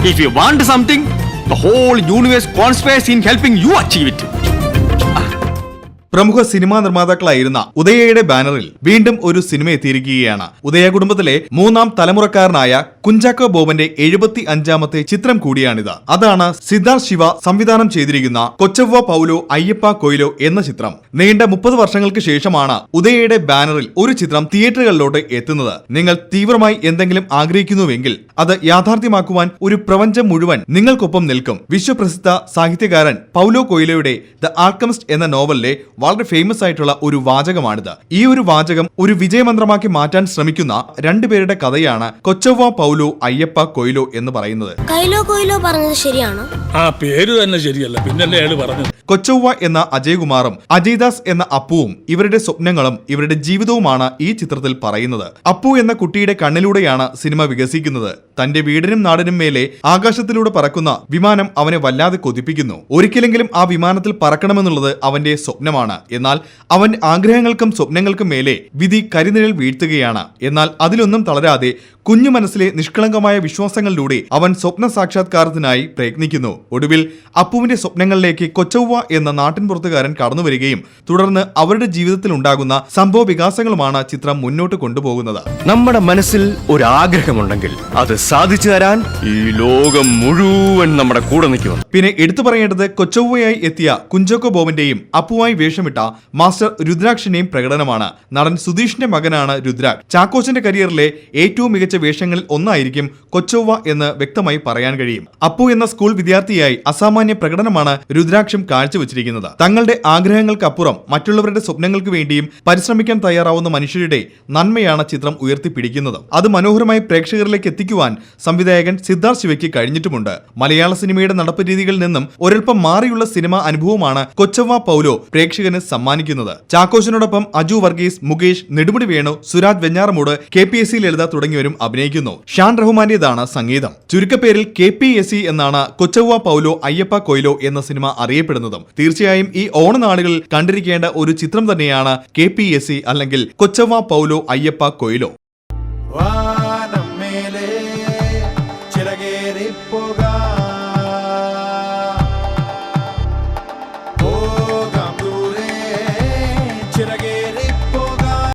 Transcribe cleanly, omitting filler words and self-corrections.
If you want something, the whole universe conspires in helping you achieve it. പ്രമുഖ cinema നിർമ്മാതാക്കളായിരുന്ന ഉദയയുടെ ബാനറിൽ വീണ്ടും ഒരു cinema എത്തിയിരിക്കുകയാണ്. ഉദയ കുടുംബത്തിലെ മൂന്നാം തലമുറക്കാരനായ കുഞ്ചാക്കോ ബോബന്റെ 75ാമത്തെ ചിത്രം കൂടിയാണിത്. അതാണ് സിദ്ധാർത്ഥ് ശിവ സംവിധാനം ചെയ്തിരിക്കുന്ന കൊച്ചവ്വ പൗലോ അയ്യപ്പ കൊയ്ലോ എന്ന ചിത്രം. നീണ്ട 30 വർഷങ്ങൾക്ക് ശേഷമാണ് ഉദയയുടെ ബാനറിൽ ഒരു ചിത്രം തിയേറ്ററുകളിലോട്ട് എത്തുന്നത്. നിങ്ങൾ തീവ്രമായി എന്തെങ്കിലും ആഗ്രഹിക്കുന്നുവെങ്കിൽ അത് യാഥാർത്ഥ്യമാക്കുവാൻ ഒരു പ്രപഞ്ചം മുഴുവൻ നിങ്ങൾക്കൊപ്പം നിൽക്കും. വിശ്വപ്രസിദ്ധ സാഹിത്യകാരൻ പൗലോ കൊയ്ലോയുടെ ദ ആൽക്കമിസ്റ്റ് എന്ന നോവലിലെ വളരെ ഫേമസ് ആയിട്ടുള്ള ഒരു വാചകമാണിത്. ഈ ഒരു വാചകം ഒരു വിജയമന്ത്രമാക്കി മാറ്റാൻ ശ്രമിക്കുന്ന രണ്ടുപേരുടെ കഥയാണ് കൊച്ചവ്വ പൗലോ അയ്യപ്പ കൊയ്ലോ എന്ന് പറയുന്നത്. കൈലോ കൊയ്ലോ പറഞ്ഞത് ശരിയാണോ? ആ പേര് തന്നെ ശരിയല്ല, പിന്നല്ലേ അയാൾ പറഞ്ഞത്. കൊച്ചവ്വ എന്ന അജയ്കുമാറും അജയ്ദാസ് എന്ന അപ്പുവും ഇവരുടെ സ്വപ്നങ്ങളും ഇവരുടെ ജീവിതവുമാണ് ഈ ചിത്രത്തിൽ പറയുന്നത്. അപ്പു എന്ന കുട്ടിയുടെ കണ്ണിലൂടെയാണ് സിനിമ വികസിക്കുന്നത്. തന്റെ വീടിനും നാടിനും മേലെ ആകാശത്തിലൂടെ പറക്കുന്ന വിമാനം അവനെ വല്ലാതെ കൊതിപ്പിക്കുന്നു. ഒരിക്കലെങ്കിലും ആ വിമാനത്തിൽ പറക്കണമെന്നുള്ളത് അവന്റെ സ്വപ്നമാണ്. എന്നാൽ അവൻ ആഗ്രഹങ്ങൾക്കും സ്വപ്നങ്ങൾക്കും മേലെ വിധി കരിനിഴൽ വീഴ്ത്തുകയാണ്. എന്നാൽ അതിലൊന്നും തളരാതെ കുഞ്ഞു മനസ്സിലെ നിഷ്കളങ്കമായ വിശ്വാസങ്ങളിലൂടെ അവൻ സ്വപ്ന സാക്ഷാത്കാരത്തിനായി പ്രയത്നിക്കുന്നു. ഒടുവിൽ അപ്പുവിന്റെ സ്വപ്നങ്ങളിലേക്ക് കൊച്ചവ്വ എന്ന നാട്ടിൻപുറത്തുകാരൻ കടന്നു വരികയും തുടർന്ന് അവരുടെ ജീവിതത്തിൽ ഉണ്ടാകുന്ന സംഭവ വികാസങ്ങളുമാണ് ചിത്രം മുന്നോട്ട് കൊണ്ടുപോകുന്നത്. നമ്മുടെ മനസ്സിൽ ഒരു ആഗ്രഹമുണ്ടെങ്കിൽ അത് സാധിച്ചു തരാൻ ഈ ലോകം മുഴുവൻ നമ്മുടെ കൂടെ നിൽക്കും. പിന്നെ എടുത്തു പറയേണ്ടത് കൊച്ചവ്വയായി എത്തിയ കുഞ്ചാക്കോ ബോബന്റെയും അപ്പുവായി വേഷമിട്ട മാസ്റ്റർ രുദ്രാക്ഷിന്റെയും പ്രകടനമാണ്. നടൻ സുധീഷിന്റെ മകനാണ് രുദ്രാക്ഷ്. ചാക്കോച്ചന്റെ കരിയറിലെ ഏറ്റവും മികച്ച വേഷങ്ങളിൽ ഒന്നായിരിക്കും കൊച്ചവ്വ എന്ന് വ്യക്തമായി പറയാൻ കഴിയും. അപ്പു എന്ന സ്കൂൾ വിദ്യാർത്ഥിയായി അസാമാന്യ പ്രകടനമാണ് രുദ്രാക്ഷും കാഴ്ചവെച്ചിരിക്കുന്നത്. തങ്ങളുടെ ആഗ്രഹങ്ങൾക്കപ്പുറം മറ്റുള്ളവരുടെ സ്വപ്നങ്ങൾക്ക് വേണ്ടിയും പരിശ്രമിക്കാൻ തയ്യാറാവുന്ന മനുഷ്യരുടെ നന്മയാണ് ചിത്രം ഉയർത്തിപ്പിടിക്കുന്നത്. അത് മനോഹരമായി പ്രേക്ഷകരിലേക്ക് എത്തിക്കുവാൻ സംവിധായകൻ സിദ്ധാർത്ഥ് ശിവയ്ക്ക് കഴിഞ്ഞിട്ടുമുണ്ട്. മലയാള സിനിമയുടെ നടപ്പ് രീതികളിൽ നിന്നും ഒരൽപ്പം മാറിയുള്ള സിനിമാ അനുഭവമാണ് കൊച്ചവ്വ പൗലോ പ്രേക്ഷകന് സമ്മാനിക്കുന്നത്. ചാക്കോച്ചനോടൊപ്പം അജു വർഗീസ്, മുകേഷ്, നെടുമുടി വേണു, സുരാജ് വെഞ്ഞാറമൂട്, KPSC ലളിത തുടങ്ങിയവരും അഭിനയിക്കുന്നു. ഷാൻ റഹ്മാന്റേതാണ് സംഗീതം. ചുരുക്കപ്പേരിൽ KPSC എന്നാണ് കൊച്ചവ്വ പൗലോ അയ്യപ്പ കൊയ്ലോ എന്ന സിനിമ അറിയപ്പെടുന്നതും. തീർച്ചയായും ഈ ഓണനാളുകളിൽ കണ്ടിരിക്കേണ്ട ഒരു ചിത്രം തന്നെയാണ് KPSC അല്ലെങ്കിൽ കൊച്ചവ്വ പൗലോ അയ്യപ്പ കൊയ്ലോ. വാനം മേലെ ചിറകേറി പോക